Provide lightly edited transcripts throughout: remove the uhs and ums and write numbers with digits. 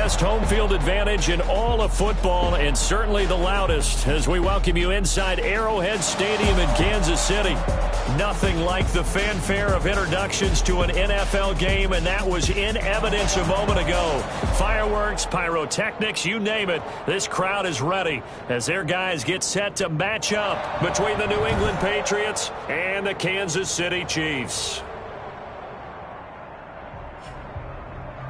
best home field advantage in all of football, and certainly the loudest, as we welcome you inside Arrowhead Stadium in Kansas City. Nothing like the fanfare of introductions to an NFL game, and that was in evidence a moment ago. Fireworks, pyrotechnics, you name it. This crowd is ready as their guys get set to match up between the New England Patriots and the Kansas City Chiefs.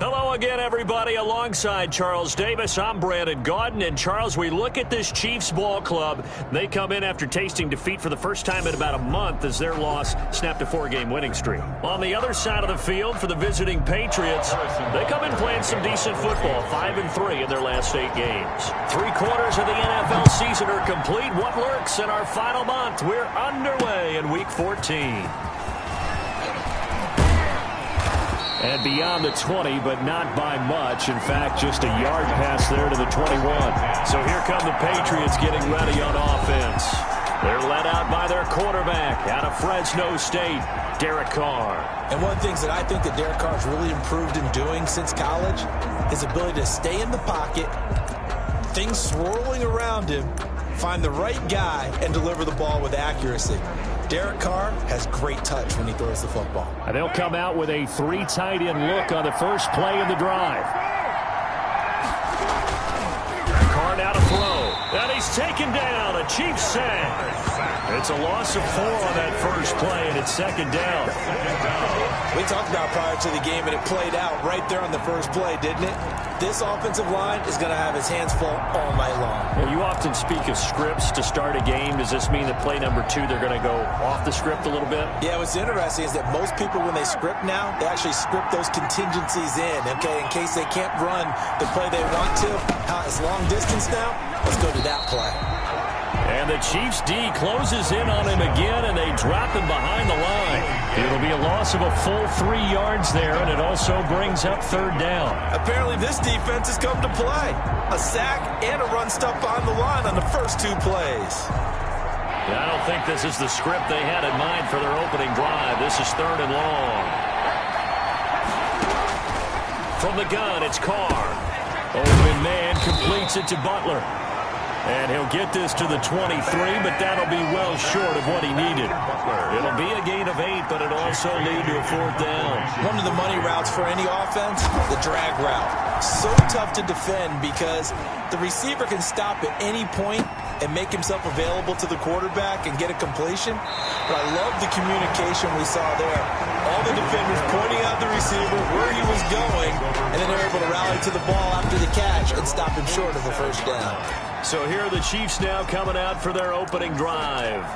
Hello again, everybody. Alongside Charles Davis, I'm Brandon Gaudin. And, Charles, we look at this Chiefs ball club. They come in after tasting defeat for the first time in about a month as their loss snapped a 4-game winning streak. On the other side of the field for the visiting Patriots, they come in playing some decent football, 5-3 in their last 8 games. 3 quarters of the NFL season are complete. What lurks in our final month? We're underway in Week 14. And beyond the 20, but not by much. In fact, just a yard pass there to the 21. So here come the Patriots getting ready on offense. They're led out by their quarterback out of Fresno State, Derek Carr. And one of the things that I think that Derek Carr's really improved in doing since college, his ability to stay in the pocket, things swirling around him, find the right guy, and deliver the ball with accuracy. Derek Carr has great touch when he throws the football. And they'll come out with a 3 tight end look on the first play of the drive. Carr now to throw. And he's taken down. A Chiefs sack. It's a loss of 4 on that first play, and it's 2nd down. We talked about prior to the game, and it played out right there on the first play, didn't it? This offensive line is going to have his hands full all night long. Well, you often speak of scripts to start a game. Does this mean that play number 2, they're going to go off the script a little bit? Yeah, what's interesting is that most people, when they script now, they actually script those contingencies in, okay, in case they can't run the play they want to. It's long distance now. Let's go to that play. And the Chiefs D closes in on him again, and they drop him behind the line. It'll be a loss of a full 3 yards there, and it also brings up 3rd down. Apparently this defense has come to play. A sack and a run stop on the line on the first 2 plays. I don't think this is the script they had in mind for their opening drive. This is 3rd and long. From the gun, it's Carr. Open man completes it to Butler. And he'll get this to the 23, but that'll be well short of what he needed. It'll be a gain of 8, but it'll also lead to a 4th down. One of the money routes for any offense, the drag route. So tough to defend because the receiver can stop at any point and make himself available to the quarterback and get a completion. But I love the communication we saw there. All the defenders pointing out the receiver, where he was going, and then they're able to rally to the ball after the catch and stop him short of a 1st down. So here are the Chiefs now coming out for their opening drive.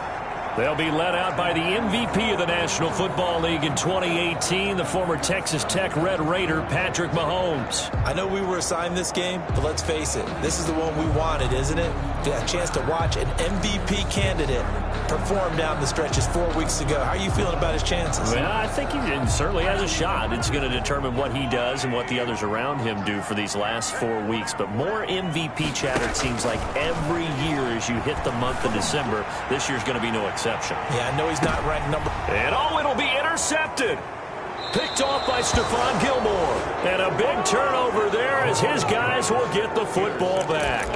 They'll be led out by the MVP of the National Football League in 2018, the former Texas Tech Red Raider, Patrick Mahomes. I know we were assigned this game, but let's face it, this is the one we wanted, isn't it? We got a chance to watch an MVP candidate perform down the stretch just 4 weeks ago. How are you feeling about his chances? Well, I think he certainly has a shot. It's going to determine what he does and what the others around him do for these last 4 weeks. But more MVP chatter, it seems like, every year as you hit the month of December. This year's going to be no exception. Yeah, I know he's not ranked number. And it'll be intercepted. Picked off by Stephon Gilmore. And a big turnover there as his guys will get the football back.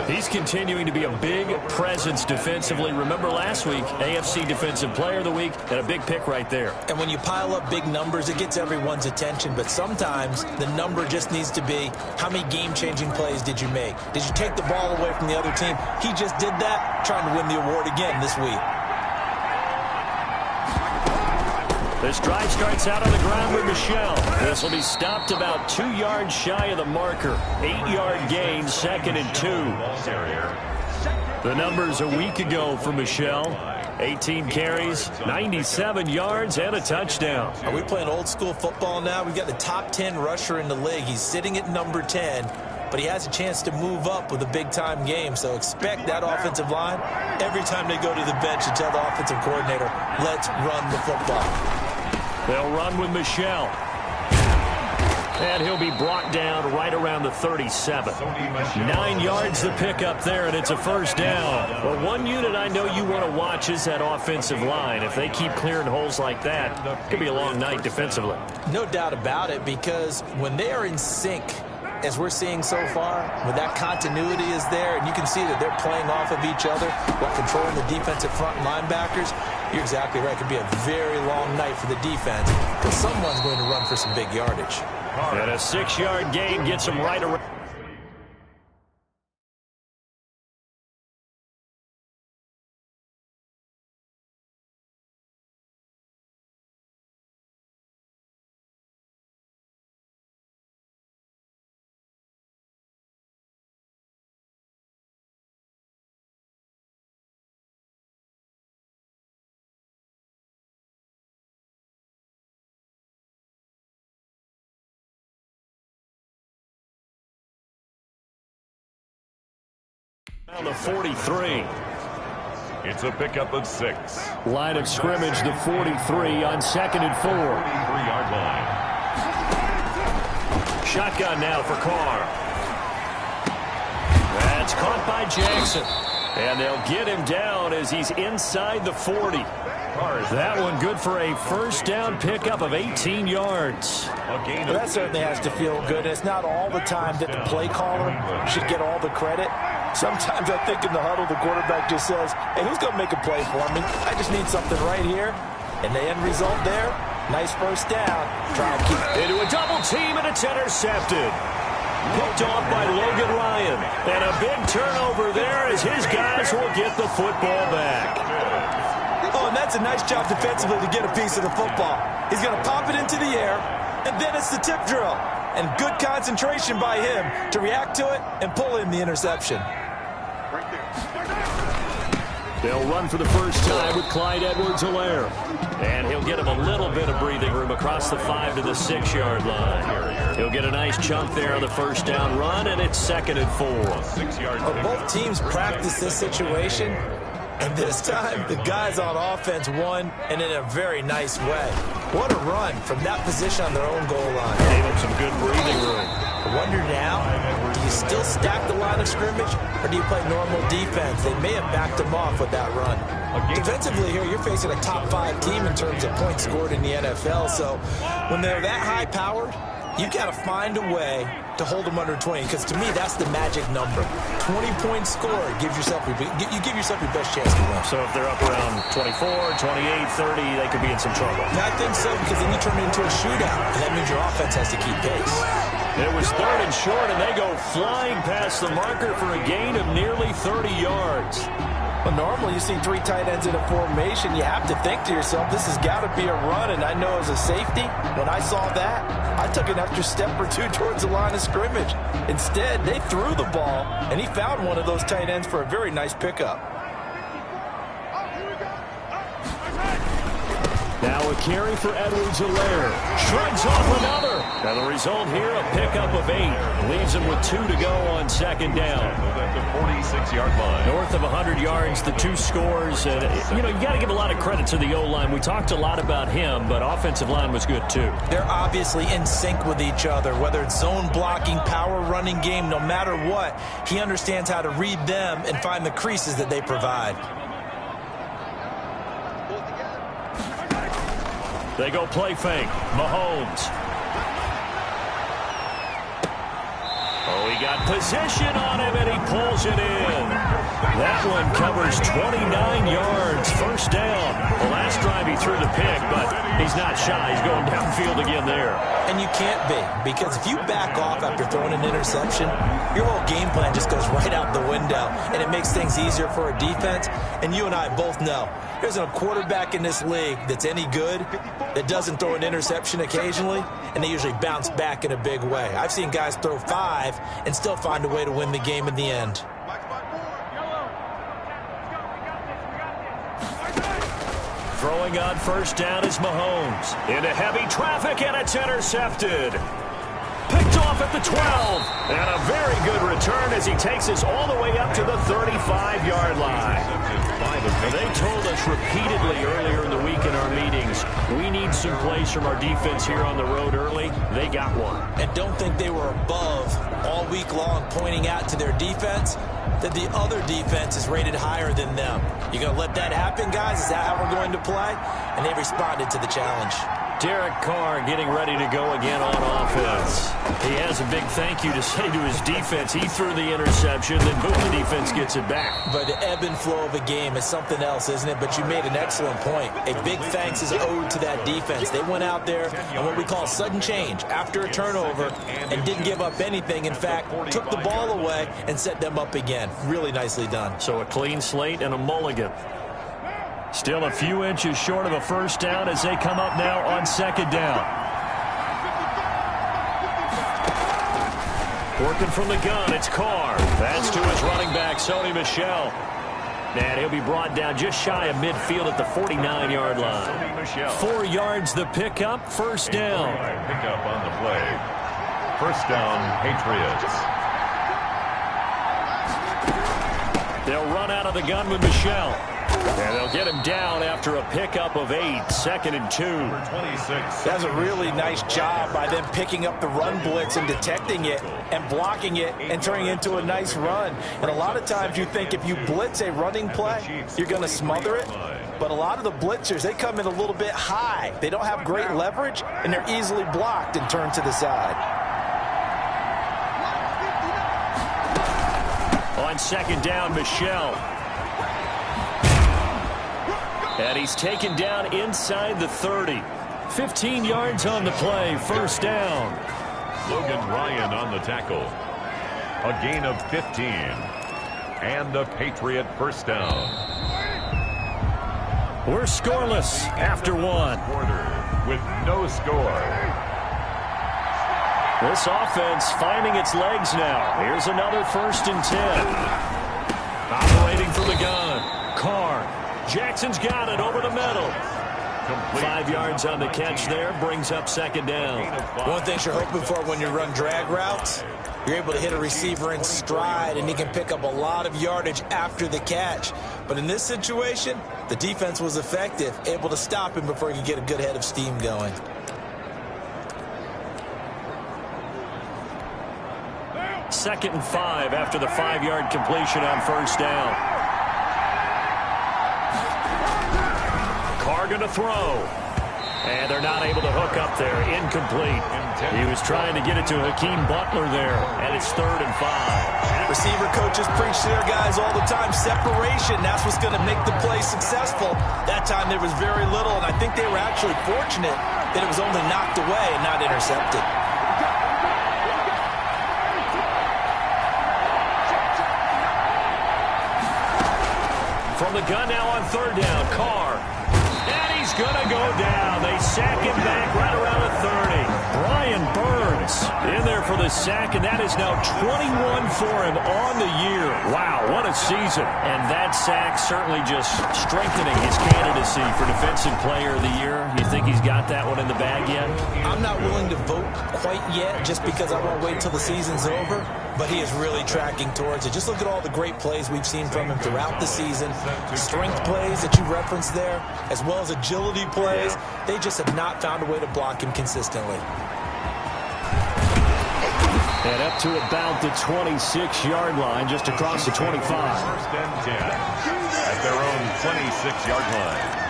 He's continuing to be a big presence defensively. Remember last week, AFC Defensive Player of the Week, and a big pick right there. And when you pile up big numbers, it gets everyone's attention. But sometimes the number just needs to be, how many game-changing plays did you make? Did you take the ball away from the other team? He just did that, trying to win the award again this week. This drive starts out on the ground with Michel. This will be stopped about 2 yards shy of the marker. 8-yard gain, 2nd and 2. The numbers a week ago for Michel. 18 carries, 97 yards, and a touchdown. Are we playing old school football now? We've got the top 10 rusher in the league. He's sitting at number 10, but he has a chance to move up with a big-time game. So expect that offensive line every time they go to the bench and tell the offensive coordinator, let's run the football. They'll run with Michel. And he'll be brought down right around the 37. 9 yards to pick up there, and it's a 1st down. Well, one unit I know you want to watch is that offensive line. If they keep clearing holes like that, it could be a long night defensively. No doubt about it, because when they are in sync, as we're seeing so far, when that continuity is there, and you can see that they're playing off of each other while controlling the defensive front linebackers, you're exactly right. It could be a very long night for the defense because someone's going to run for some big yardage. And a 6-yard gain gets them right around. On the 43. It's a pickup of 6. Line of scrimmage, the 43 on 2nd and 4. 43-yard line. Shotgun now for Carr. That's caught by Jackson. And they'll get him down as he's inside the 40. That one good for a first down pickup of 18 yards. Well, that certainly has to feel good. It's not all the time that the play caller should get all the credit. Sometimes I think in the huddle, the quarterback just says, hey, who's going to make a play for me? I just need something right here. And the end result there, nice first down. Try and keep it. Into a double team, and it's intercepted. Picked off by Logan Ryan. And a big turnover there as his guys will get the football back. Oh, and that's a nice job defensively to get a piece of the football. He's going to pop it into the air, and then it's the tip drill. And good concentration by him to react to it and pull in the interception. They'll run for the first time with Clyde Edwards-Helaire. And he'll get him a little bit of breathing room across the 5 to the 6-yard line. He'll get a nice chunk there on the first down run, and it's 2nd and 4. 6 yards. Well, both teams practice this situation. And this time, the guys on offense won, and in a very nice way. What a run from that position on their own goal line. Gave them some good breathing room. I wonder now, do you still stack the line of scrimmage, or do you play normal defense? They may have backed them off with that run. Defensively here, you're facing a top 5 team in terms of points scored in the NFL. So when they're that high-powered, you've got to find a way to hold them under 20, because to me, that's the magic number. 20-point score gives yourself you give yourself your best chance to win. So if they're up around 24, 28, 30, they could be in some trouble. And I think so, because then you turn it into a shootout, and that means your offense has to keep pace. It was 3rd and short, and they go flying past the marker for a gain of nearly 30 yards. Well, normally you see 3 tight ends in a formation. You have to think to yourself, this has got to be a run. And I know as a safety, when I saw that, I took an extra step or 2 towards the line of scrimmage. Instead, they threw the ball, and he found one of those tight ends for a very nice pickup. Now a carry for Edwards-Helaire. Shrugs off another. And the result here, a pickup of 8. Leaves him with 2 to go on 2nd down. At the 46-yard line. North of 100 yards, the 2 scores. And, you got to give a lot of credit to the O-line. We talked a lot about him, but offensive line was good too. They're obviously in sync with each other, whether it's zone blocking, power running game, no matter what. He understands how to read them and find the creases that they provide. They go play fake. Mahomes. Oh, he got position on him, and he pulls it in. That one covers 29 yards. First down. The last drive he threw the pick, but he's not shy. He's going downfield again there. And you can't be, because if you back off after throwing an interception, your whole game plan just goes right out the window, and it makes things easier for a defense. And you and I both know there's a quarterback in this league that's any good that doesn't throw an interception occasionally, and they usually bounce back in a big way. I've seen guys throw 5 and still find a way to win the game in the end. Throwing on first down is Mahomes. Into heavy traffic, and it's intercepted. Picked off at the 12. And a very good return as he takes us all the way up to the 35-yard line. They told us repeatedly earlier in the week in our meetings, we need some plays from our defense here on the road early. They got one. And don't think they were above all week long pointing out to their defense that the other defense is rated higher than them. You going to let that happen, guys? Is that how we're going to play? And they responded to the challenge. Derek Carr getting ready to go again on offense. He has a big thank you to say to his defense. He threw the interception, then boom, the defense gets it back. But the ebb and flow of a game is something else, isn't it? But you made an excellent point. A big thanks is owed to that defense. They went out there on what we call sudden change after a turnover and didn't give up anything. In fact, took the ball away and set them up again. Really nicely done. So a clean slate and a mulligan. Still a few inches short of a first down as they come up now on second down. Working from the gun, it's Carr. That's to his running back, Sony Michel. And he'll be brought down just shy of midfield at the 49-yard line. 4 yards the pickup, first down. Pickup on the play. First down, Patriots. They'll run out of the gun with Michel. And they'll get him down after a pickup of 8, second and 2. That's a really nice job by them picking up the run blitz and detecting it and blocking it and turning it into a nice run. And a lot of times you think if you blitz a running play, you're going to smother it. But a lot of the blitzers, they come in a little bit high. They don't have great leverage, and they're easily blocked and turned to the side. On second down, Michel. And he's taken down inside the 30. 15 yards on the play, first down. Logan Ryan on the tackle. A gain of 15. And a Patriot first down. We're scoreless after one. Quarter with no score. This offense finding its legs now. Here's another first and 10. Operating from the gun. Carr. Jackson's got it over the middle. 5 yards on the catch there, brings up second down. One thing you're hoping for when you run drag routes, you're able to hit a receiver in stride, and he can pick up a lot of yardage after the catch. But in this situation, the defense was effective, able to stop him before he could get a good head of steam going. Second and 5 after the 5-yard completion on first down. Carr going to throw. And they're not able to hook up there. Incomplete. He was trying to get it to Hakeem Butler there. And it's third and 5. Receiver coaches preach to their guys all the time. Separation, that's what's going to make the play successful. That time there was very little, and I think they were actually fortunate that it was only knocked away and not intercepted. From the gun now on third down, Carr. And he's going to go down. They sack him back right around the 30. Brian Burns in there for the sack, and that is now 21 for him on the year. Wow, what a season. And that sack certainly just strengthening his candidacy for Defensive Player of the Year. You think he's got that one in the bag yet? I'm not willing to vote quite yet just because I won't wait till the season's over. But he is really tracking towards it. Just look at all the great plays we've seen from him throughout the season. Strength plays that you referenced there, as well as agility plays. They just have not found a way to block him consistently. And up to about the 26-yard line, just across the 25. First and 10 at their own 26-yard line.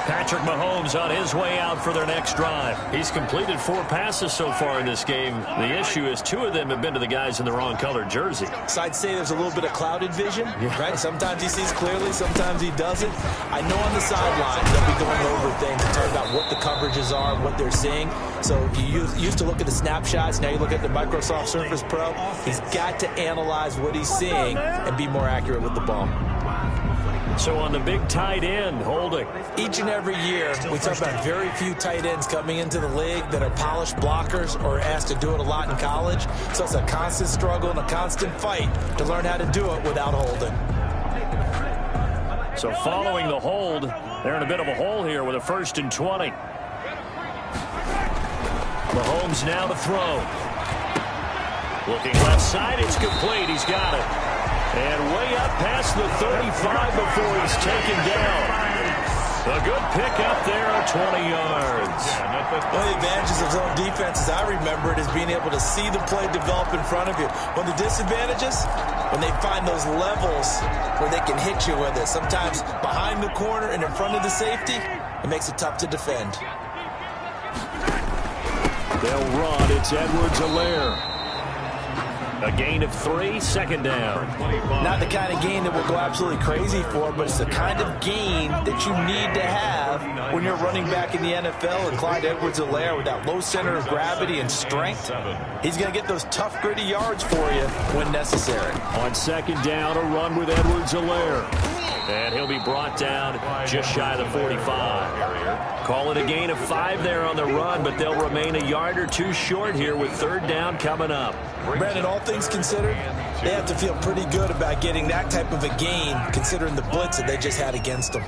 Patrick Mahomes on his way out for their next drive. He's completed 4 passes so far in this game. The issue is 2 of them have been to the guys in the wrong color jersey. So I'd say there's a little bit of clouded vision, right? Sometimes he sees clearly, sometimes he doesn't. I know on the sideline they'll be going over things and talking about what the coverages are, what they're seeing. So you used to look at the snapshots, now you look at the Microsoft Surface Pro. He's got to analyze what he's seeing and be more accurate with the ball. So on the big tight end, holding. Each and every year, we talk about very few tight ends coming into the league that are polished blockers or asked to do it a lot in college. So it's a constant struggle and a constant fight to learn how to do it without holding. So following the hold, they're in a bit of a hole here with a first and 20. Mahomes now to throw. Looking left side, it's complete. He's got it. And way up past the 35 before he's taken down. A good pick up there at 20 yards. One of the advantages of zone defense, as I remember it, is being able to see the play develop in front of you. One of the disadvantages, when they find those levels where they can hit you with it. Sometimes behind the corner and in front of the safety, it makes it tough to defend. They'll run. It's Edwards-Helaire. A gain of 3, second down. Not the kind of gain that we'll go absolutely crazy for, but it's the kind of gain that you need to have when you're running back in the NFL. And Clyde Edwards-Helaire, with that low center of gravity and strength, he's going to get those tough, gritty yards for you when necessary. On second down, a run with Edwards-Helaire. And he'll be brought down just shy of the 45. Call it a gain of 5 there on the run, but they'll remain a yard or 2 short here with third down coming up. Brandon, all things considered, they have to feel pretty good about getting that type of a gain, considering the blitz that they just had against them.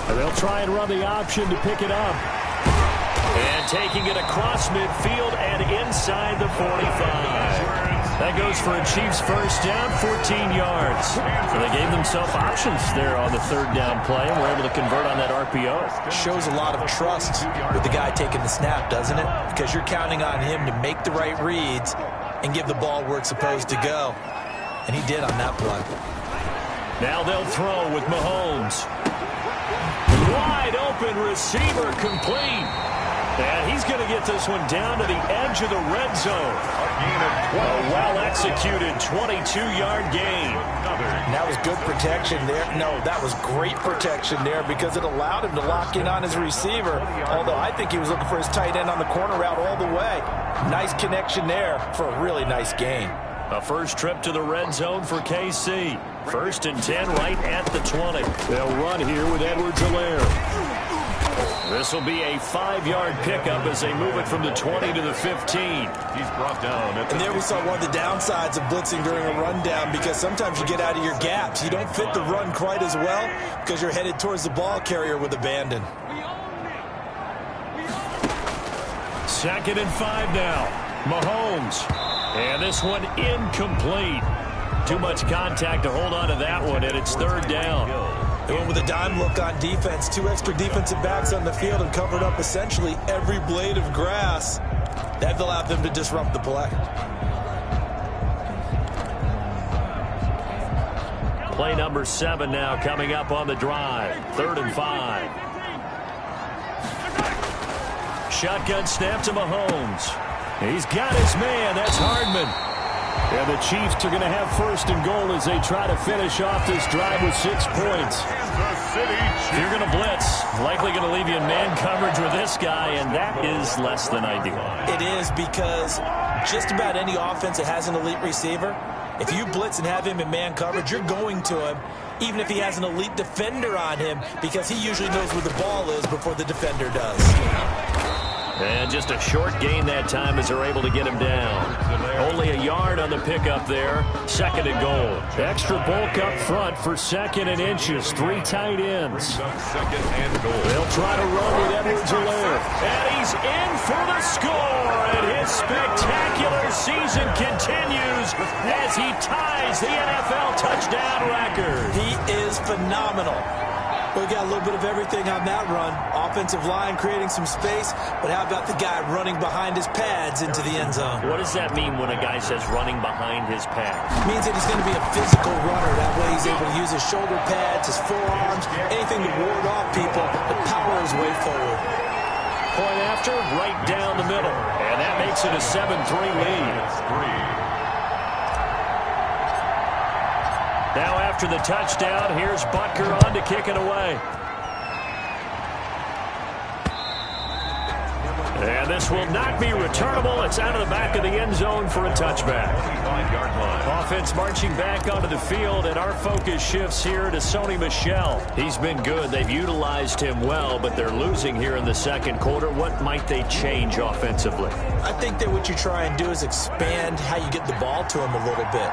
They'll try and run the option to pick it up. And taking it across midfield and inside the 45. That goes for a Chiefs first down, 14 yards. So they gave themselves options there on the third down play and were able to convert on that RPO. Shows a lot of trust with the guy taking the snap, doesn't it? Because you're counting on him to make the right reads and give the ball where it's supposed to go. And he did on that play. Now they'll throw with Mahomes. Wide open receiver, complete. And he's going to get this one down to the edge of the red zone. A well-executed 22-yard gain. And that was good protection there. No, that was great protection there because it allowed him to lock in on his receiver. Although I think he was looking for his tight end on the corner route all the way. Nice connection there for a really nice gain. A first trip to the red zone for KC. First and 10 right at the 20. They'll run here with Edwards-Helaire. This will be a 5-yard pickup as they move it from the 20 to the 15. He's brought down. And there we saw one of the downsides of blitzing during a rundown because sometimes you get out of your gaps. You don't fit the run quite as well because you're headed towards the ball carrier with abandon. Second and 5 now. Mahomes. And this one incomplete. Too much contact to hold on to that one, and it's third down. They went with a dime look on defense. 2 extra defensive backs on the field and covered up essentially every blade of grass. That allowed them to disrupt the play. Play number 7 now coming up on the drive. Third and 5. Shotgun snap to Mahomes. He's got his man. That's Hardman. And the Chiefs are going to have first and goal as they try to finish off this drive with 6 points. If you're going to blitz, likely going to leave you in man coverage with this guy, and that is less than ideal. It is because just about any offense that has an elite receiver, if you blitz and have him in man coverage, you're going to him, even if he has an elite defender on him, because he usually knows where the ball is before the defender does. And just a short gain that time as they're able to get him down. Only a yard on the pickup there. Second and goal. Extra bulk up front for second and inches. 3 tight ends. Second and goal. They'll try to run with Edwards-Helaire. And he's in for the score. And his spectacular season continues as he ties the NFL touchdown record. He is phenomenal. We got a little bit of everything on that run. Offensive line creating some space, but how about the guy running behind his pads into the end zone? What does that mean when a guy says running behind his pads? It means that he's going to be a physical runner. That way he's able to use his shoulder pads, his forearms, anything to ward off people, but power his way forward. Point after, right down the middle. And that makes it a 7-3 lead. Now after the touchdown, here's Butker on to kick it away. And this will not be returnable. It's out of the back of the end zone for a touchback. Offense marching back onto the field, and our focus shifts here to Sony Michel. He's been good. They've utilized him well, but they're losing here in the second quarter. What might they change offensively? I think that what you try and do is expand how you get the ball to him a little bit.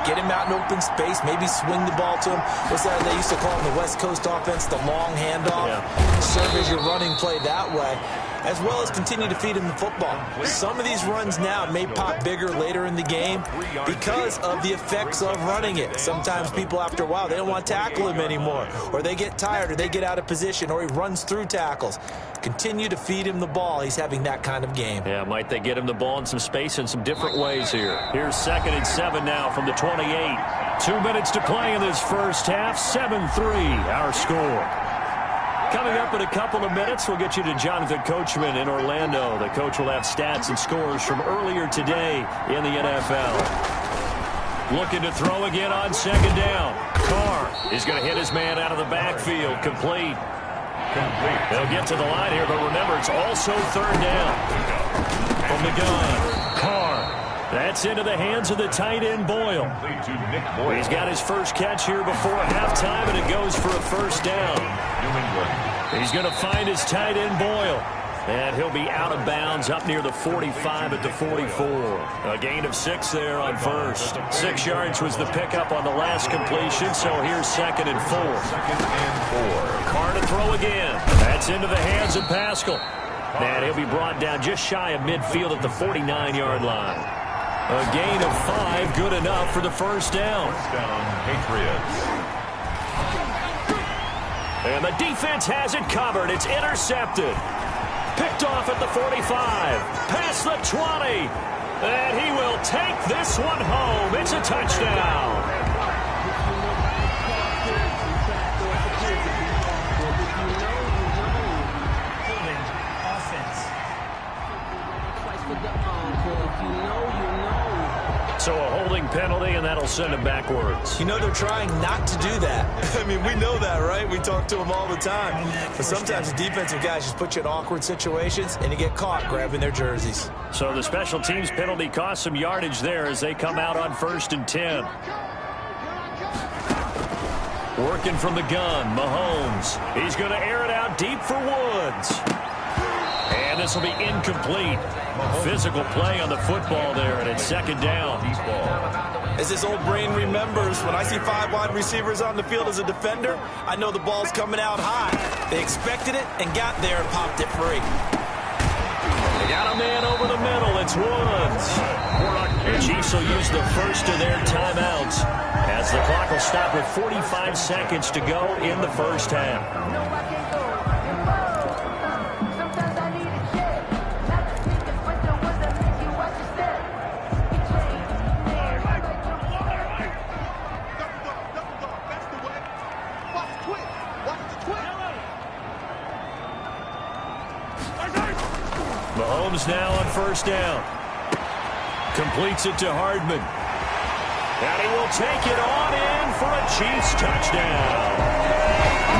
Get him out in open space, maybe swing the ball to him. What's that they used to call in the West Coast offense, the long handoff? Yeah. Serve as your running play that way, as well as continue to feed him the football. Some of these runs now may pop bigger later in the game because of the effects of running it. Sometimes people, after a while, they don't want to tackle him anymore, or they get tired, or they get out of position, or he runs through tackles. Continue to feed him the ball. He's having that kind of game. Yeah, might they get him the ball in some space in some different ways here. Here's 2nd and 7 now from the 28. 2 minutes to play in this first half. 7-3, our score. Coming up in a couple of minutes, we'll get you to Jonathan Coachman in Orlando. The coach will have stats and scores from earlier today in the NFL. Looking to throw again on second down. Carr is going to hit his man out of the backfield. Complete. They'll get to the line here, but remember, it's also third down. From the gun, Carr. That's into the hands of the tight end, Boyle. He's got his first catch here before halftime, and it goes for a first down. He's going to find his tight end, Boyle. And he'll be out of bounds up near the 45 at the 44. A gain of 6 there on first. 6 yards was the pickup on the last completion, so here's 2nd and 4. Carr to throw again. That's into the hands of Pascal. And he'll be brought down just shy of midfield at the 49-yard line. A gain of 5, good enough for the first down. Patriots. And the defense has it covered. It's intercepted. Picked off at the 45. Past the 20. And he will take this one home. It's a touchdown. So a holding penalty, and that'll send him backwards. You know they're trying not to do that. I mean, we know that, right? We talk to them all the time. But sometimes the defensive guys just put you in awkward situations, and you get caught grabbing their jerseys. So the special teams penalty cost some yardage there as they come out on 1st and 10. Working from the gun, Mahomes. He's going to air it out deep for Woods. And this will be incomplete. Physical play on the football there, and it's 2nd down. As this old brain remembers, when I see 5 wide receivers on the field as a defender, I know the ball's coming out high. They expected it and got there and popped it free. They got a man over the middle. It's Woods. The Chiefs will use the first of their timeouts as the clock will stop with 45 seconds to go in the first half. Mahomes now on 1st down. Completes it to Hardman. And he will take it on in for a Chiefs touchdown.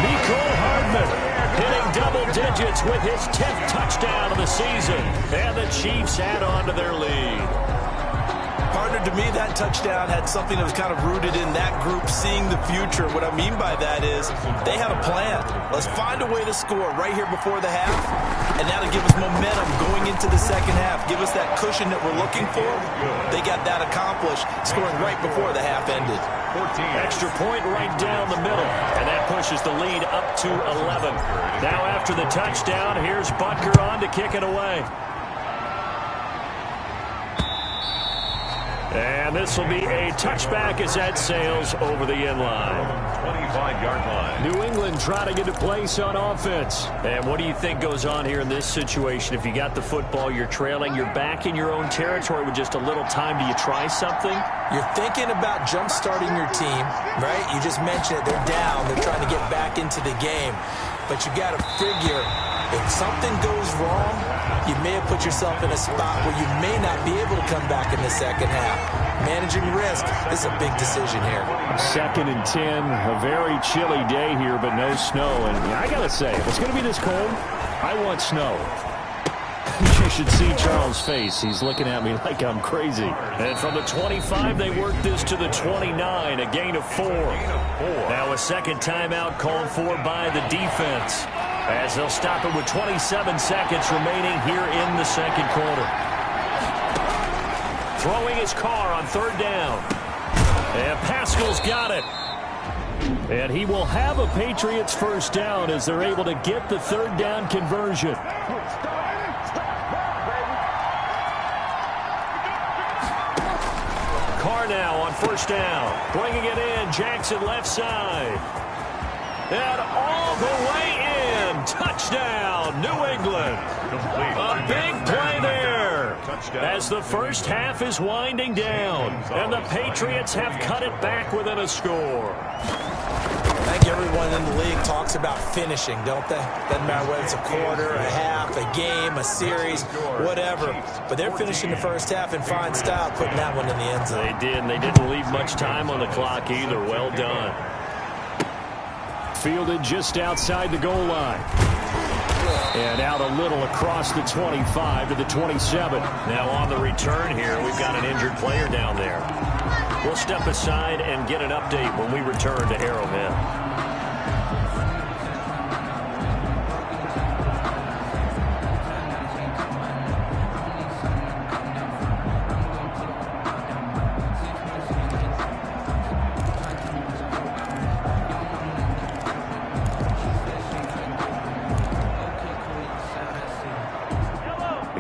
Mecole Hardman hitting double digits with his 10th touchdown of the season. And the Chiefs add on to their lead. Partner, to me, that touchdown had something that was kind of rooted in that group seeing the future. What I mean by that is they had a plan. Let's find a way to score right here before the half, and that'll give us momentum going into the second half. Give us that cushion that we're looking for. They got that accomplished, scoring right before the half ended. Extra point right down the middle, and that pushes the lead up to 11. Now after the touchdown, here's Butker on to kick it away. And this will be a touchback as that sails over the end line. 25-yard line. New England trying to get a place on offense. And what do you think goes on here in this situation? If you got the football, you're trailing, you're back in your own territory with just a little time. Do you try something? You're thinking about jump-starting your team, right? You just mentioned it. They're down. They're trying to get back into the game. But you got to figure, if something goes wrong, you may have put yourself in a spot where you may not be able to come back in the second half. Managing risk is a big decision here. 2nd and 10, a very chilly day here, but no snow. And I got to say, if it's going to be this cold, I want snow. You should see Charles' face. He's looking at me like I'm crazy. And from the 25, they work this to the 29, a gain of 4. Now a second timeout called for by the defense, as they'll stop it with 27 seconds remaining here in the second quarter. Throwing his Carr on 3rd down. And Pascal's got it. And he will have a Patriots first down as they're able to get the 3rd down conversion. Carr now on 1st down. Bringing it in. Jackson left side. And all the way in. Touchdown, New England. A big play there. as the first half is winding down, and the Patriots have cut it back within a score. I think everyone in the league talks about finishing, don't they? Doesn't matter whether it's a quarter, a half, a game, a series, whatever. But they're finishing the first half in fine style, putting that one in the end zone. They did, and they didn't leave much time on the clock either. Well done. Fielded just outside the goal line. And out a little across the 25 to the 27. Now on the return here, we've got an injured player down there. We'll step aside and get an update when we return to Arrowhead.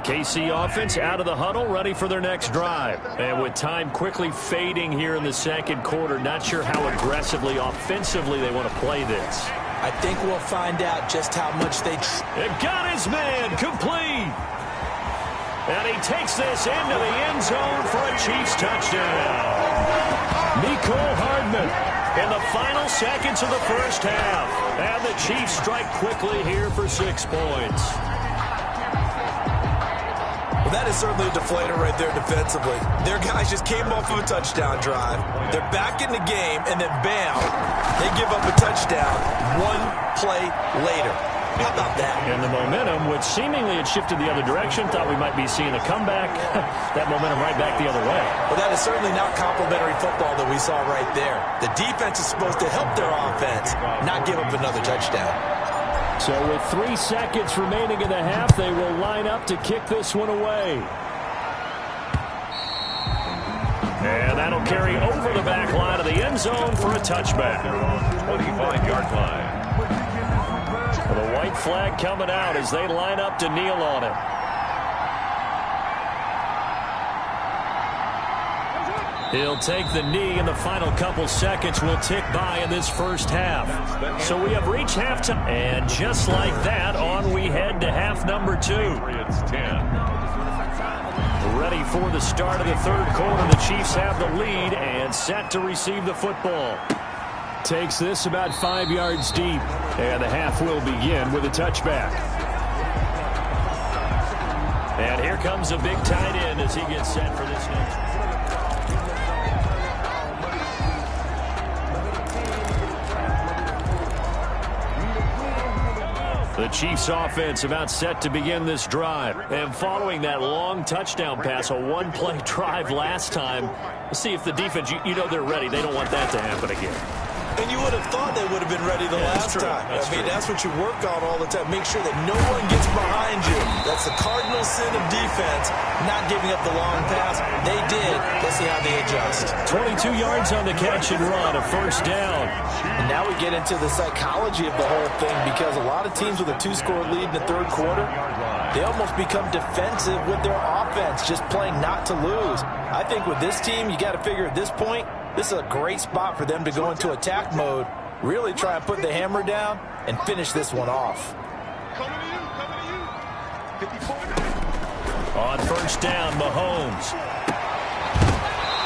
KC offense out of the huddle, ready for their next drive. And with time quickly fading here in the second quarter, not sure how aggressively, offensively they want to play this. I think we'll find out just how much they... It got his man, complete. And he takes this into the end zone for a Chiefs touchdown. Mecole Hardman in the final seconds of the first half. And the Chiefs strike quickly here for 6 points. That is certainly a deflator right there defensively. Their guys just came off of a touchdown drive. They're back in the game, and then bam, they give up a touchdown 1 play later. How about that? And the momentum, which seemingly had shifted the other direction, thought we might be seeing a comeback. That momentum right back the other way. Well, that is certainly not complimentary football that we saw right there. The defense is supposed to help their offense, not give up another touchdown. So with 3 seconds remaining in the half, they will line up to kick this one away. And that'll carry over the back line of the end zone for a touchback. 25-yard line. The white flag coming out as they line up to kneel on it. He'll take the knee, and the final couple seconds will tick by in this first half. So we have reached halftime. And just like that, on we head to half number 2. Patriots 10. Ready for the start of the third quarter. The Chiefs have the lead and set to receive the football. Takes this about 5 yards deep. And the half will begin with a touchback. And here comes a big tight end as he gets set for this next one. The Chiefs offense about set to begin this drive. And following that long touchdown pass, a 1-play drive last time, we'll see if the defense, you know they're ready. They don't want that to happen again. And you would have thought they would have been ready the last time. That's what you work on all the time. Make sure that no one gets behind you. That's the cardinal sin of defense, not giving up the long pass. They did. Let's see how they adjust. 22 yards on the catch and run, a first down. And now we get into the psychology of the whole thing, because a lot of teams with a 2-score lead in the third quarter, they almost become defensive with their offense, just playing not to lose. I think with this team, you got to figure at this point, this is a great spot for them to go into attack mode, really try and put the hammer down and finish this one off. On first down, Mahomes.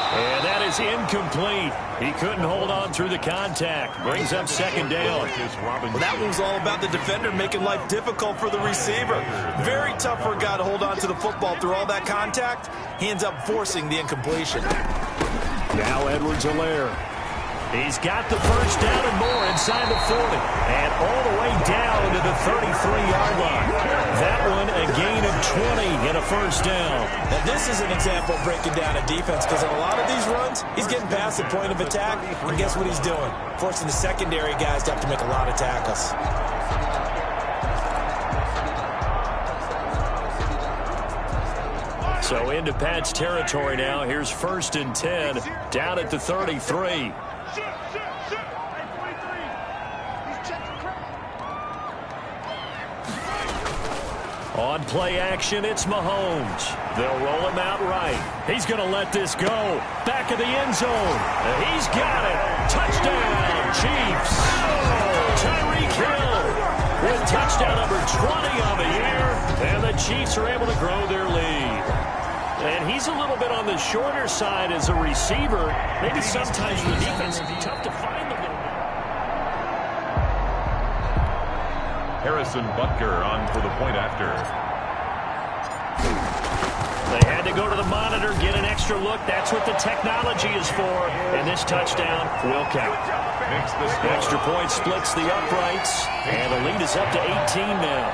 And that is incomplete. He couldn't hold on through the contact. Brings up second down. Well, that one's all about the defender making life difficult for the receiver. Very tough for a guy to hold on to the football through all that contact. He ends up forcing the incompletion. Now Edwards-Helaire. He's got the first down and more inside the 40. And all the way down to the 33-yard line. That one a gain of 20 and a first down. Now this is an example of breaking down a defense, because in a lot of these runs, he's getting past the point of attack. And guess what he's doing? Forcing the secondary guys to have to make a lot of tackles. So into Pat's territory now. Here's 1st and 10 down at the 33. On play action, it's Mahomes. They'll roll him out right. He's going to let this go. Back of the end zone. He's got it. Touchdown, Chiefs. Tyreek Hill with touchdown number 20 on the year. And the Chiefs are able to grow their lead. And he's a little bit on the shorter side as a receiver. Maybe sometimes the defense is tough to find the little bit. Harrison Butker on for the point after. They had to go to the monitor, get an extra look. That's what the technology is for. And this touchdown will count. Extra point splits the uprights. And the lead is up to 18 now.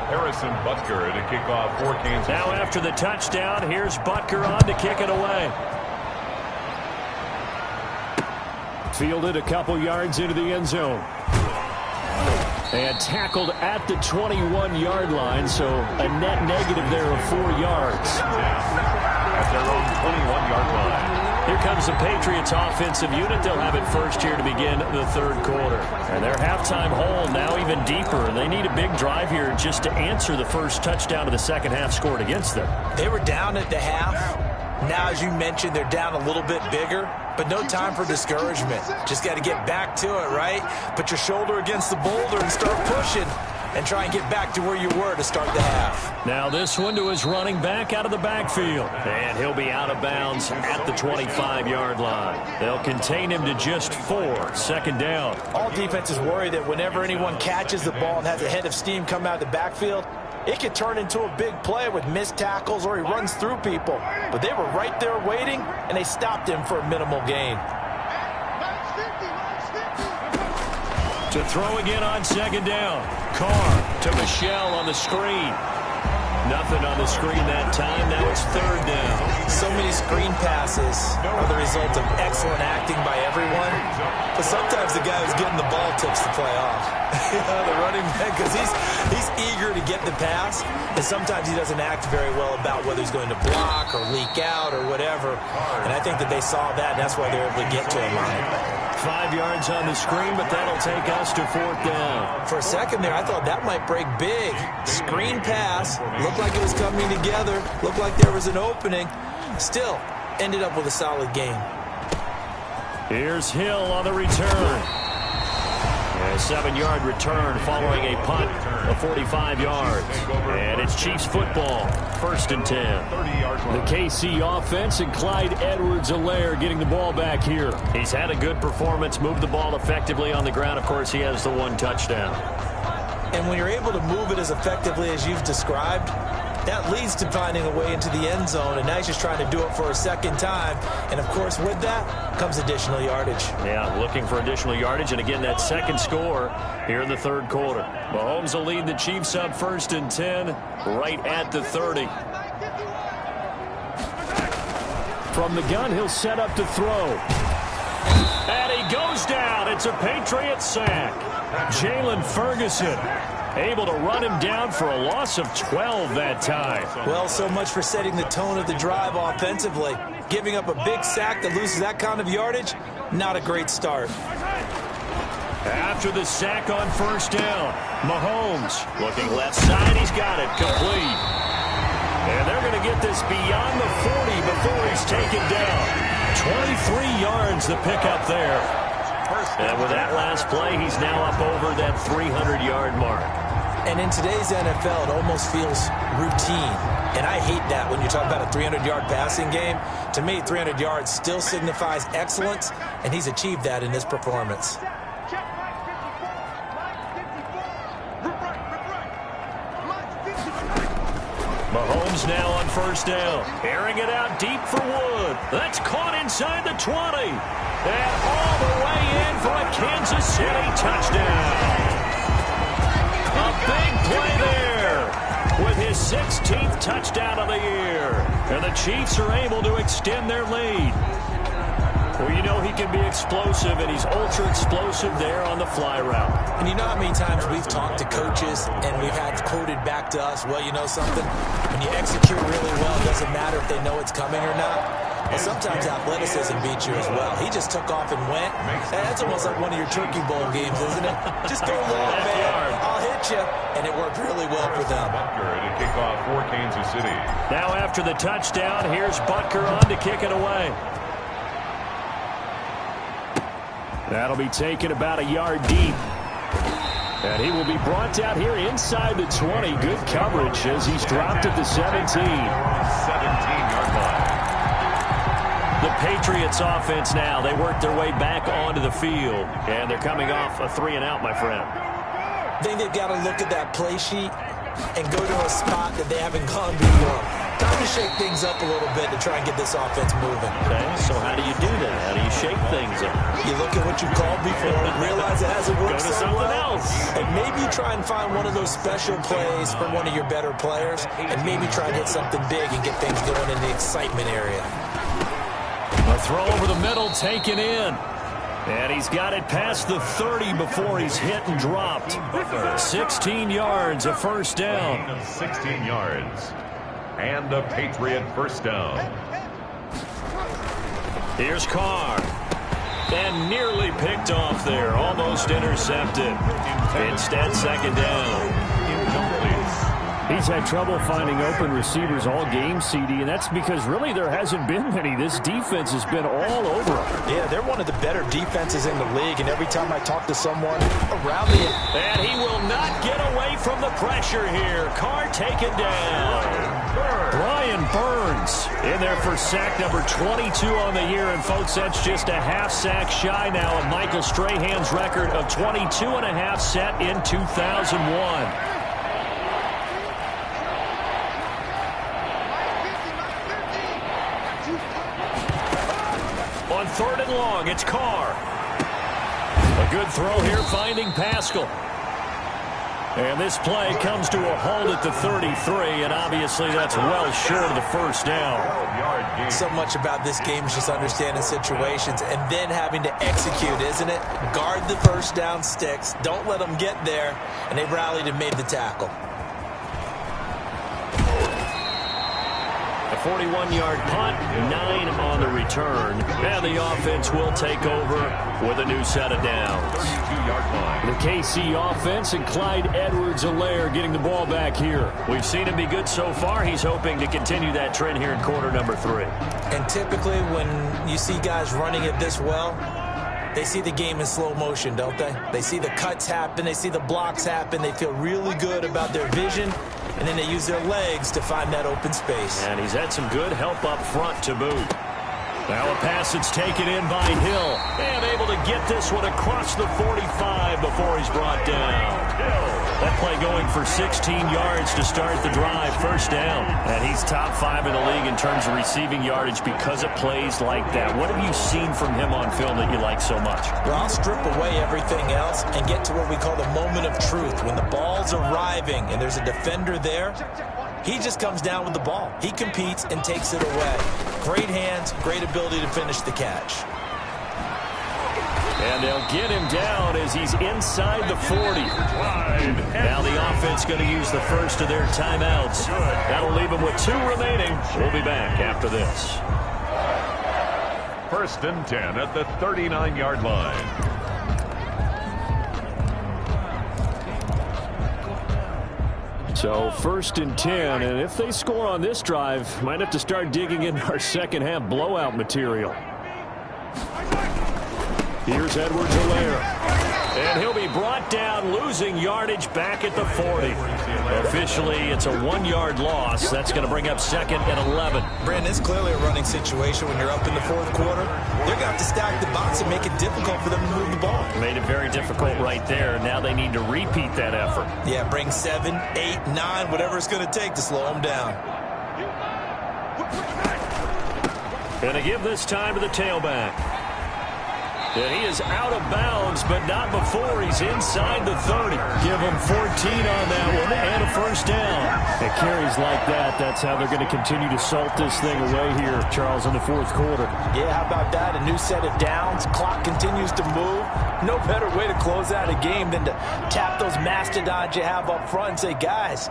Harrison Butker to kick off for Kansas City. Now after the touchdown, here's Butker on to kick it away. Fielded a couple yards into the end zone. And tackled at the 21-yard line, so a net negative there of 4 yards. At their own 21-yard line. Here comes the Patriots offensive unit. They'll have it first here to begin the third quarter. And their halftime hole now even deeper. They need a big drive here just to answer the first touchdown of the second half scored against them. They were down at the half. Now, as you mentioned, they're down a little bit bigger, but no time for discouragement. Just got to get back to it, right? Put your shoulder against the boulder and start pushing and try and get back to where you were to start the half. Now this one to his running back out of the backfield. And he'll be out of bounds at the 25-yard line. They'll contain him to just 4, second down. All defenses worry that whenever anyone catches the ball and has a head of steam come out of the backfield, it could turn into a big play with missed tackles or he runs through people. But they were right there waiting, and they stopped him for a minimal gain. To throw again on second down. Carr to Michelle on the screen. Nothing on the screen that time. Now it's third down. So many screen passes are the result of excellent acting by everyone. But sometimes the guy who's getting the ball tips the play off. The running back, because he's eager to get the pass. And sometimes he doesn't act very well about whether he's going to block or leak out or whatever. And I think that they saw that, and that's why they were able to get to him on it. 5 yards on the screen, but that'll take us to fourth down. For a second there, I thought that might break big. Screen pass. Looked like it was coming together. Looked like there was an opening. Still, ended up with a solid game. Here's Hill on the return. A 7-yard return following a punt of 45 yards. And it's Chiefs football, first and 10. The KC offense and Clyde Edwards-Helaire getting the ball back here. He's had a good performance, moved the ball effectively on the ground. Of course, he has the 1 touchdown. And when you're able to move it as effectively as you've described, that leads to finding a way into the end zone, and now he's just trying to do it for a second time. And, of course, with that comes additional yardage. Yeah, looking for additional yardage, and again, that second score here in the third quarter. Mahomes will lead the Chiefs up first and 10, right at the 30. From the gun, he'll set up to throw. And he goes down. It's a Patriot sack. Jalen Ferguson able to run him down for a loss of 12 that time. Well, so much for setting the tone of the drive offensively. Giving up a big sack that loses that kind of yardage, not a great start. After the sack on first down, Mahomes looking left side. He's got it complete. And they're going to get this beyond the 40 before he's taken down. 23 yards the pickup there. And with that last play, he's now up over that 300-yard mark. And in today's NFL, it almost feels routine. And I hate that when you talk about a 300-yard passing game. To me, 300 yards still signifies excellence, and he's achieved that in this performance. Mahomes now on first down. Airing it out deep for Wood. That's caught inside the 20. And all the way in for a Kansas City touchdown. A big play there with his 16th touchdown of the year. And the Chiefs are able to extend their lead. Well, you know he can be explosive, and he's ultra-explosive there on the fly route. And you know how many times we've talked to coaches and we've had quoted back to us, well, you know something? When you execute really well, it doesn't matter if they know it's coming or not. But sometimes athleticism beats you as well. He just took off and went. That's almost like one of your Turkey Bowl games, isn't it? Just go long, man. I'll hit you. And it worked really well for them. Butker to kick off for Kansas City. Now after the touchdown, here's Butker on to kick it away. That'll be taken about a yard deep. And he will be brought down here inside the 20. Good coverage as he's dropped at the 17. 17 The Patriots offense now. They work their way back onto the field. And they're coming off a 3-and-out, my friend. I think they've got to look at that play sheet and go to a spot that they haven't gone before. Time to shake things up a little bit to try and get this offense moving. Okay, so how do you do that? How do you shake things up? You look at what you called before, realize it hasn't worked Go to so something well, else. and maybe try and find one of those special plays from one of your better players, and maybe try and hit something big and get things going in the excitement area. A throw over the middle, taken in. And he's got it past the 30 before he's hit and dropped. 16 yards, a first down. 16 yards. And a Patriot first down. Here's Carr. And nearly picked off there. Almost intercepted. Instead, second down. Incomplete. He's had trouble finding open receivers all game, CD, and that's because really there hasn't been many. This defense has been all over him. Yeah, they're one of the better defenses in the league, and every time I talk to someone around the... And he will not get away from the pressure here. Carr taken down. Brian Burns in there for sack number 22 on the year. And, folks, that's just a half sack shy now of Michael Strahan's record of 22 and a half set in 2001. On 3rd and long, it's Carr. A good throw here, finding Pascal. And this play comes to a halt at the 33, and obviously that's well short of the first down. So much about this game is just understanding situations and then having to execute, isn't it? Guard the first down sticks. Don't let them get there. And they rallied and made the tackle. A 41-yard punt, 9 on the return. And the offense will take over with a new set of downs. 32-yard line. The KC offense and Clyde Edwards-Helaire getting the ball back here. We've seen him be good so far. He's hoping to continue that trend here in quarter number 3. And typically when you see guys running it this well, they see the game in slow motion, don't they? They see the cuts happen. They see the blocks happen. They feel really good about their vision. And then they use their legs to find that open space. And he's had some good help up front to boot. Now a pass that's taken in by Hill. And able to get this one across the 45 before he's brought down. That play going for 16 yards to start the drive. First down. And he's top 5 in the league in terms of receiving yardage because of plays like that. What have you seen from him on film that you like so much? Well, I'll strip away everything else and get to what we call the moment of truth. When the ball's arriving and there's a defender there, he just comes down with the ball. He competes and takes it away. Great hands, great ability to finish the catch. And they'll get him down as he's inside the 40. Now the offense going to use the first of their timeouts. That'll leave them with 2 remaining. We'll be back after this. 1st and 10 at the 39-yard line. So 1st and 10, and if they score on this drive, might have to start digging in our second half blowout material. Here's Edwards-Helaire. And he'll be brought down, losing yardage back at the 40. Officially, it's a 1-yard loss. That's going to bring up 2nd and 11. Brandon, it's clearly a running situation when you're up in the 4th quarter. They're going to have to stack the box and make it difficult for them to move the ball. Made it very difficult right there. Now they need to repeat that effort. Yeah, bring 7, 8, 9, whatever it's going to take to slow them down. Going to give this time to the tailback. And he is out of bounds, but not before he's inside the 30. Give him 14 on that one and a first down. At carries like that, that's how they're going to continue to salt this thing away here, Charles, in the 4th quarter. Yeah, how about that? A new set of downs. Clock continues to move. No better way to close out a game than to tap those mastodons you have up front and say, guys,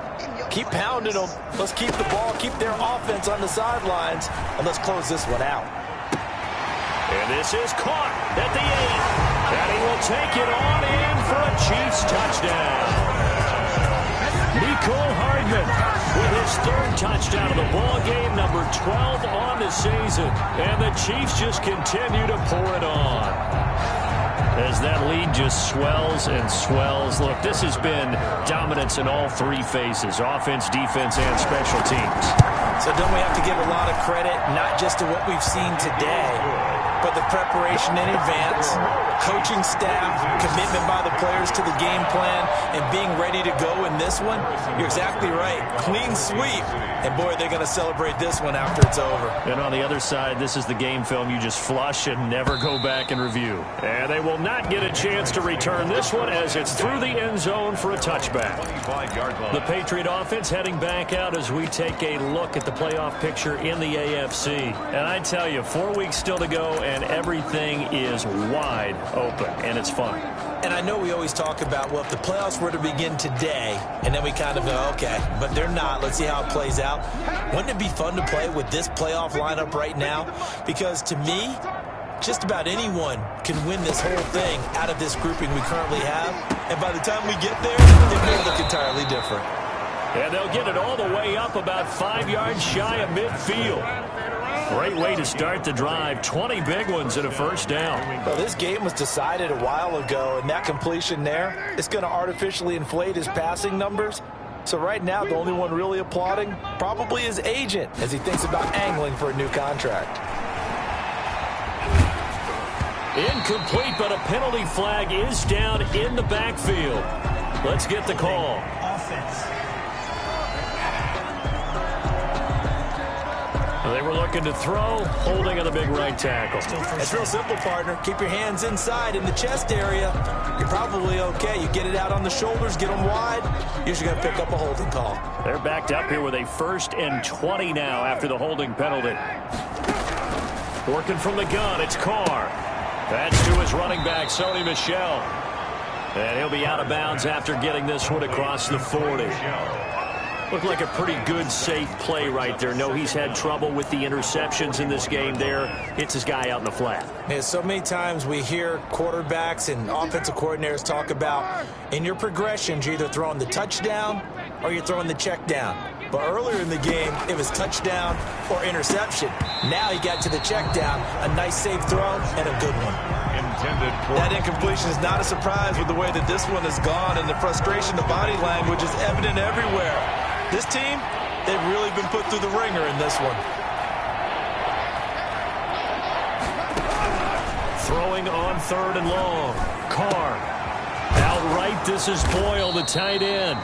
keep pounding them. Let's keep the ball, keep their offense on the sidelines, and let's close this one out. And this is caught at the 8. And he will take it on in for a Chiefs touchdown. Mecole Hardman with his 3rd touchdown of the ball game, number 12 on the season. And the Chiefs just continue to pour it on. As that lead just swells and swells. Look, this has been dominance in all 3 phases, offense, defense, and special teams. So don't we have to give a lot of credit, not just to what we've seen today, but the preparation in advance, coaching staff, commitment by the players to the game plan, and being ready to go in this one? You're exactly right. Clean sweep. And, boy, they're going to celebrate this one after it's over. And on the other side, this is the game film you just flush and never go back and review. And they will not get a chance to return this one as it's through the end zone for a touchback. The Patriot offense heading back out as we take a look at the playoff picture in the AFC. And I tell you, 4 weeks still to go, and everything is wide open, and it's fun. And I know we always talk about, well, if the playoffs were to begin today, and then we kind of go, okay, but they're not. Let's see how it plays out. Wouldn't it be fun to play with this playoff lineup right now? Because to me, just about anyone can win this whole thing out of this grouping we currently have. And by the time we get there, it may look entirely different. And they'll get it all the way up about 5 yards shy of midfield. Great way to start the drive. 20 big ones and a first down. Well, this game was decided a while ago, and that completion there is going to artificially inflate his passing numbers. So right now, the only one really applauding probably his agent as he thinks about angling for a new contract. Incomplete, but a penalty flag is down in the backfield. Let's get the call. Offense. They were looking to throw, holding on the big right tackle. It's real simple, partner. Keep your hands inside in the chest area. You're probably okay. You get it out on the shoulders, get them wide. Usually going to pick up a holding call. They're backed up here with a 1st and 20 now after the holding penalty. Working from the gun, it's Carr. That's to his running back, Sony Michel. And he'll be out of bounds after getting this one across the 40. Looked like a pretty good, safe play right there. No, he's had trouble with the interceptions in this game there. Hits his guy out in the flat. Yeah, so many times we hear quarterbacks and offensive coordinators talk about in your progressions, you're either throwing the touchdown or you're throwing the check down. But earlier in the game, it was touchdown or interception. Now he got to the check down, a nice safe throw, and a good one. That incompletion is not a surprise with the way that this one has gone, and the frustration, the body language is evident everywhere. This team, they've really been put through the ringer in this one. Throwing on 3rd and long. Carr. Outright, this is Boyle, the tight end.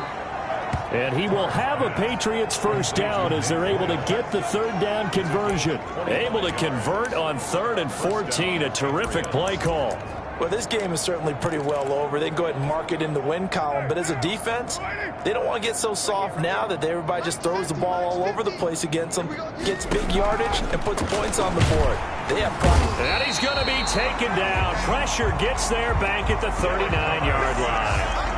And he will have a Patriots first down as they're able to get the 3rd down conversion. Able to convert on 3rd and 14. A terrific play call. Well, this game is certainly pretty well over. They can go ahead and mark it in the win column. But as a defense, they don't want to get so soft now that everybody just throws the ball all over the place against them, gets big yardage, and puts points on the board. They have problems. And he's going to be taken down. Pressure gets there back at the 39-yard line.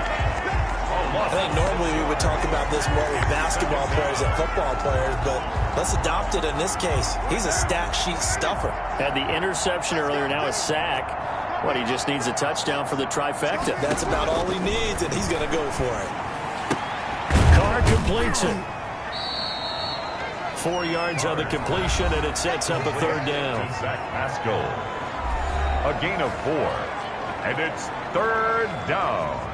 I think normally we would talk about this more with basketball players and football players, but let's adopt it in this case. He's a stat sheet stuffer. Had the interception earlier, now a sack. What, he just needs a touchdown for the trifecta. That's about all he needs, and he's going to go for it. Carr completes it. 4 yards on the completion, and it sets up a 3rd down. Zach Pascal. A gain of 4, and it's 3rd down.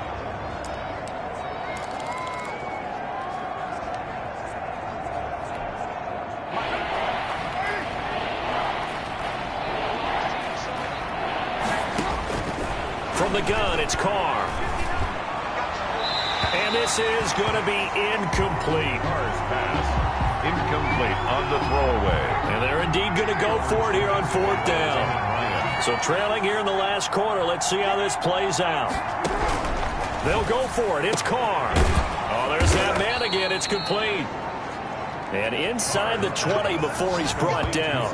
From the gun, it's Carr. And this is going to be incomplete. Carr's pass incomplete on the throwaway. And they're indeed going to go for it here on 4th down. So trailing here in the last quarter. Let's see how this plays out. They'll go for it. It's Carr. Oh, there's that man again. It's complete. And inside the 20 before he's brought down.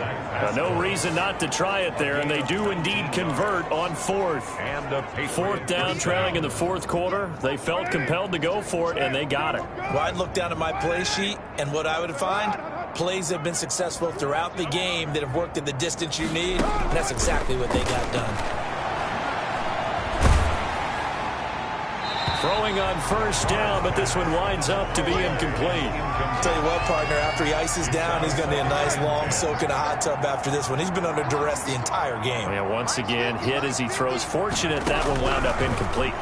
No reason not to try it there, and they do indeed convert on 4th. And a 4th down, trailing in the 4th quarter. They felt compelled to go for it, and they got it. Well, I'd look down at my play sheet, and what I would find, plays have been successful throughout the game that have worked at the distance you need, and that's exactly what they got done. Throwing on 1st down, but this one winds up to be incomplete. Tell you what, partner, after he ices down, he's going to be a nice long soak in a hot tub after this one. He's been under duress the entire game. Yeah, once again, hit as he throws. Fortunate that one wound up incomplete.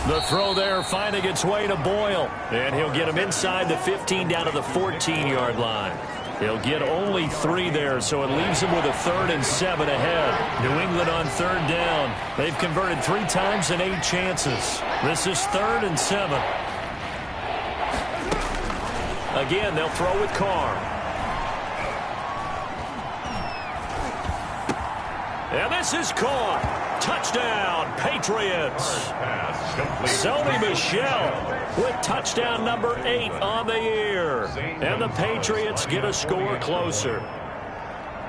The throw there finding its way to Boyle. And he'll get him inside the 15 down to the 14-yard line. He'll get only 3 there, so it leaves him with a 3rd and 7 ahead. New England on 3rd down. They've converted 3 times in 8 chances. This is 3rd and 7. Again, they'll throw with Carr. And this is caught. Touchdown, Patriots. Sony Michel with touchdown number 8 on the year. And the Patriots get a score closer.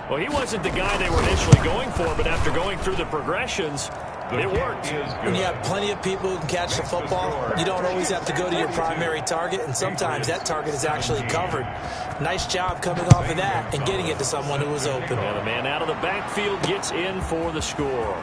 Well, he wasn't the guy they were initially going for, but after going through the progressions, it worked. When you have plenty of people who can catch the football, you don't always have to go to your primary target, and sometimes that target is actually covered. Nice job coming off of that and getting it to someone who was open. And the man out of the backfield gets in for the score.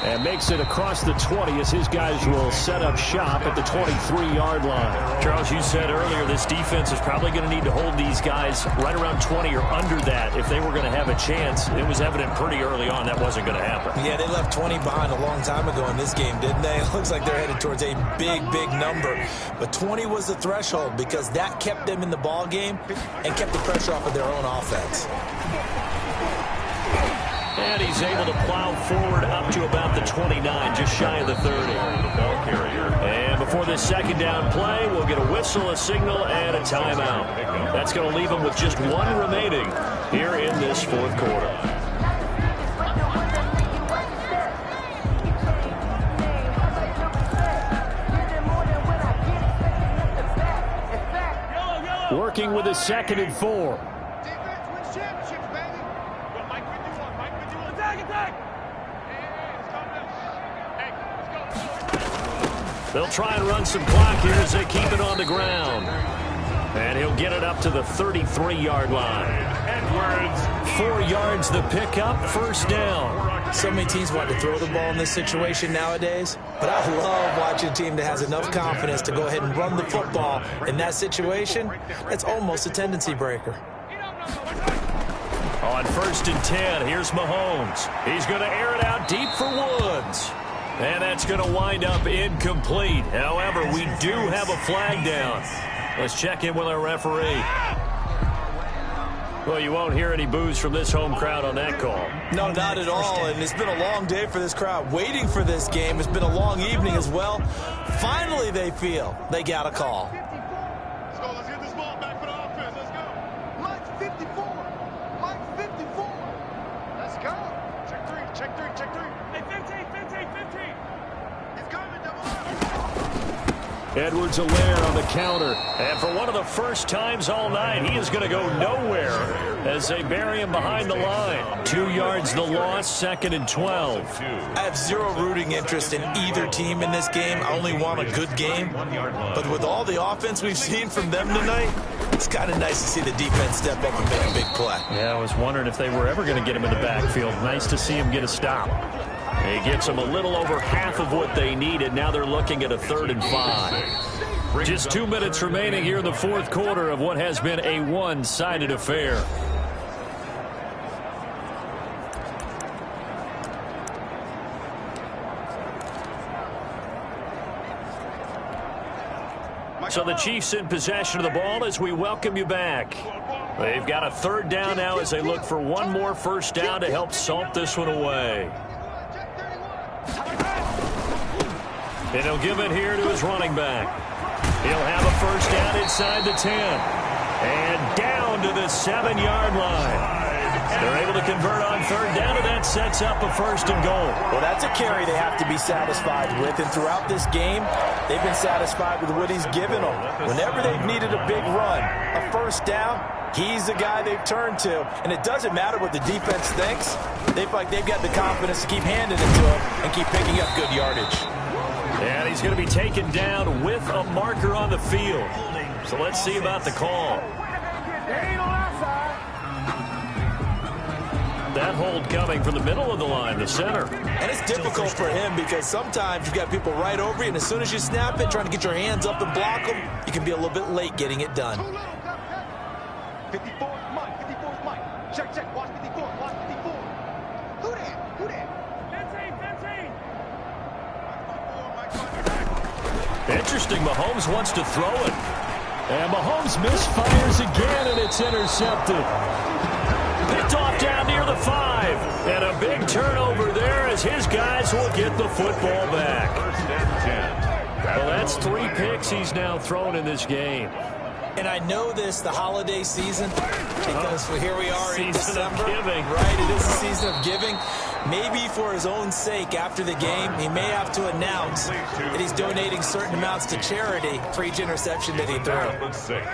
And makes it across the 20 as his guys will set up shop at the 23-yard line. Charles, you said earlier this defense is probably going to need to hold these guys right around 20 or under that if they were going to have a chance. It was evident pretty early on that wasn't going to happen. Yeah, they left 20 behind a long time ago in this game, didn't they? It looks like they're headed towards a big, big number. But 20 was the threshold because that kept them in the ball game and kept the pressure off of their own offense. And he's able to plow forward up to about the 29, just shy of the 30. And before this second down play, we'll get a whistle, a signal, and a timeout. That's going to leave him with just 1 remaining here in this 4th quarter. Working with a 2nd and 4. They'll try and run some clock here as they keep it on the ground. And he'll get it up to the 33-yard line. Edwards. 4 yards the pickup, 1st down. So many teams want to throw the ball in this situation nowadays, but I love watching a team that has enough confidence to go ahead and run the football in that situation. That's almost a tendency breaker. On 1st and 10, here's Mahomes. He's going to air it out deep for Woods. And that's going to wind up incomplete. However, we do have a flag down. Let's check in with our referee. Well, you won't hear any boos from this home crowd on that call. No, not at all. And it's been a long day for this crowd waiting for this game. It's been a long evening as well. Finally, they feel they got a call. Let's go. Let's get this ball back for the offense. Let's go. Mike's 54. Mike's 54. Let's go. Check 3. Check 3. Check 3. Hey, 15. 15. 15. He's coming. Double up. Edwards-Helaire on the counter. And for one of the first times all night, he is going to go nowhere as they bury him behind the line. 2 yards the loss, 2nd and 12. I have zero rooting interest in either team in this game. I only want a good game. But with all the offense we've seen from them tonight, it's kind of nice to see the defense step up and make a big play. Yeah, I was wondering if they were ever going to get him in the backfield. Nice to see him get a stop. He gets them a little over half of what they needed. Now they're looking at a 3rd and 5. Just 2 minutes remaining here in the 4th quarter of what has been a one-sided affair. So the Chiefs in possession of the ball as we welcome you back. They've got a 3rd down now as they look for one more 1st down to help salt this one away. And he'll give it here to his running back. He'll have a 1st down inside the 10. And down to the 7-yard line. They're able to convert on 3rd down, and that sets up a 1st and goal. Well, that's a carry they have to be satisfied with. And throughout this game, they've been satisfied with what he's given them. Whenever they've needed a big run, a 1st down, he's the guy they've turned to. And it doesn't matter what the defense thinks. They've got the confidence to keep handing it to him and keep picking up good yardage. And he's going to be taken down with a marker on the field. So let's see about the call. That hold coming from the middle of the line, the center. And it's difficult for him because sometimes you've got people right over you, and as soon as you snap it, trying to get your hands up and block them, you can be a little bit late getting it done. 54, Mike. 54 is Mike. Check. Watch 54. Watch 54. Who that? 15. Interesting, Mahomes wants to throw it. And Mahomes misfires again, and it's intercepted. Picked off down near the 5. And a big turnover there as his guys will get the football back. First and 10. Well, that's 3 picks he's now thrown in this game. And I know this, the holiday season, because here we are in December. Giving. Right, it is a season of giving. Maybe for his own sake after the game, he may have to announce that he's donating certain amounts to charity for each interception that he threw.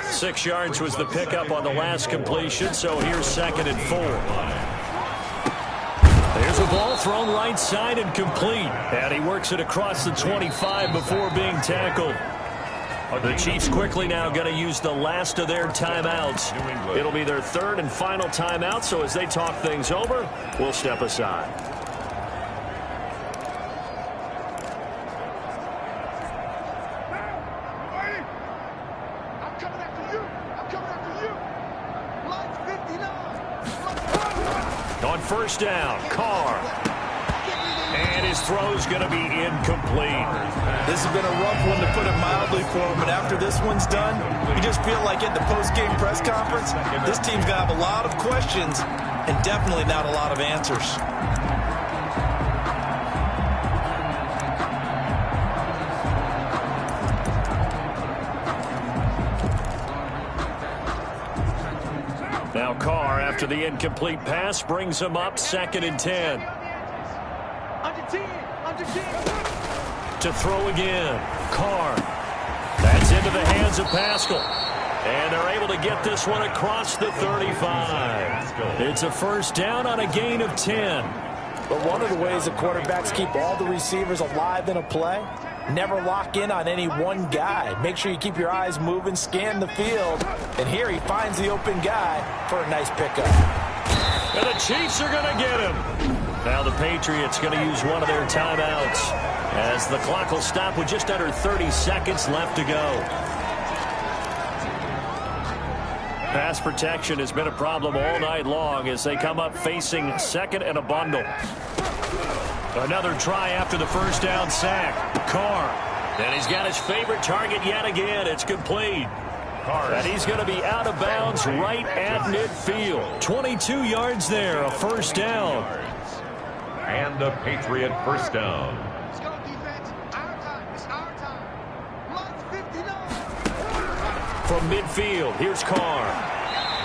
6 yards was the pickup on the last completion, so here's 2nd and 4. There's a ball thrown right side and complete. And he works it across the 25 before being tackled. The Chiefs quickly now going to use the last of their timeouts. It'll be their 3rd and final timeout, so as they talk things over, we'll step aside. I'm coming after you. I'm coming after you. Line 59. On first down, Carr. And his throw's going to be incomplete. This has been a rough one, to put it mildly, for him. But after this one's done, you just feel like at the post-game press conference, this team's going to have a lot of questions and definitely not a lot of answers. Now Carr, after the incomplete pass, brings him up 2nd and 10. Under 10. To throw again. Carr. That's into the hands of Pascal. And they're able to get this one across the 35. It's a first down on a gain of 10. But one of the ways the quarterbacks keep all the receivers alive in a play, never lock in on any one guy. Make sure you keep your eyes moving, scan the field. And here he finds the open guy for a nice pickup. And the Chiefs are going to get him. Now the Patriots going to use one of their timeouts as the clock will stop with just under 30 seconds left to go. Pass protection has been a problem all night long as they come up facing 2nd and a bundle. Another try after the first down sack. Carr. And he's got his favorite target yet again. It's complete. And he's going to be out of bounds right at midfield. 22 yards there, a first down. And a Patriot first down. Let's go, defense. Our time. It's our time. Line 59. From midfield, here's Carr.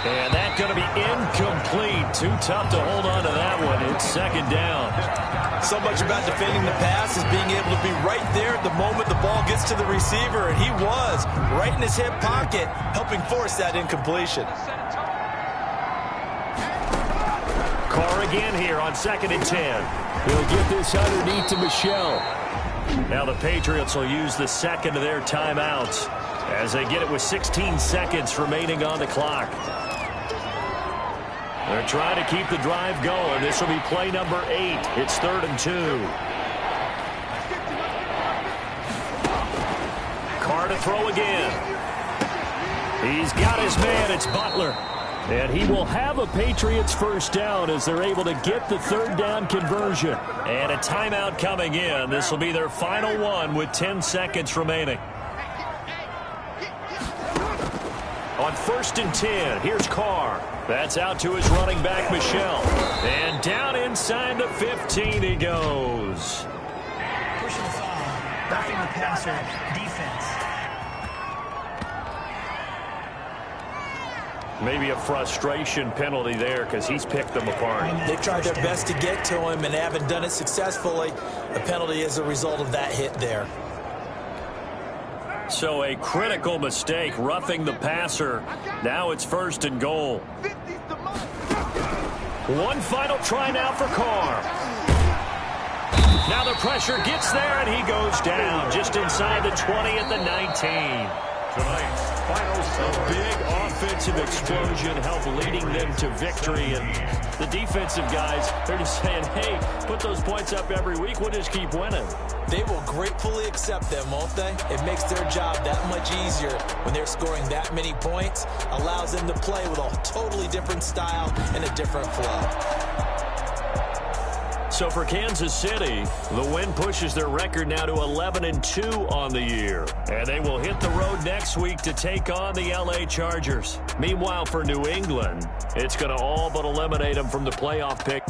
And that's going to be incomplete. Too tough to hold on to that one. It's 2nd down. So much about defending the pass is being able to be right there at the moment the ball gets to the receiver, and he was right in his hip pocket, helping force that incompletion. Carr again here on 2nd and 10. He'll get this underneath to Michelle. Now the Patriots will use the 2nd of their timeouts as they get it with 16 seconds remaining on the clock. They're trying to keep the drive going. This will be play number 8. It's 3rd and 2. Carr to throw again. He's got his man. It's Butler. And he will have a Patriots first down as they're able to get the 3rd down conversion. And a timeout coming in. This will be their final one with 10 seconds remaining. On 1st and 10, here's Carr. That's out to his running back, Michelle. And down inside the 15 he goes. Pushing the foul, roughing the passer, defense. Maybe a frustration penalty there because he's picked them apart. They tried their best to get to him and haven't done it successfully. A penalty as a result of that hit there. So a critical mistake, roughing the passer. Now it's 1st and goal. One final try now for Carr. Now the pressure gets there, and he goes down just inside the 20 at the 19. Tonight's final score. Big offensive explosion helped leading them to victory. And the defensive guys, they're just saying, hey, put those points up every week. We'll just keep winning. They will gratefully accept them, won't they? It makes their job that much easier when they're scoring that many points. Allows them to play with a totally different style and a different flow. So for Kansas City, the win pushes their record now to 11-2 on the year. And they will hit the road next week to take on the LA Chargers. Meanwhile, for New England, it's going to all but eliminate them from the playoff pick.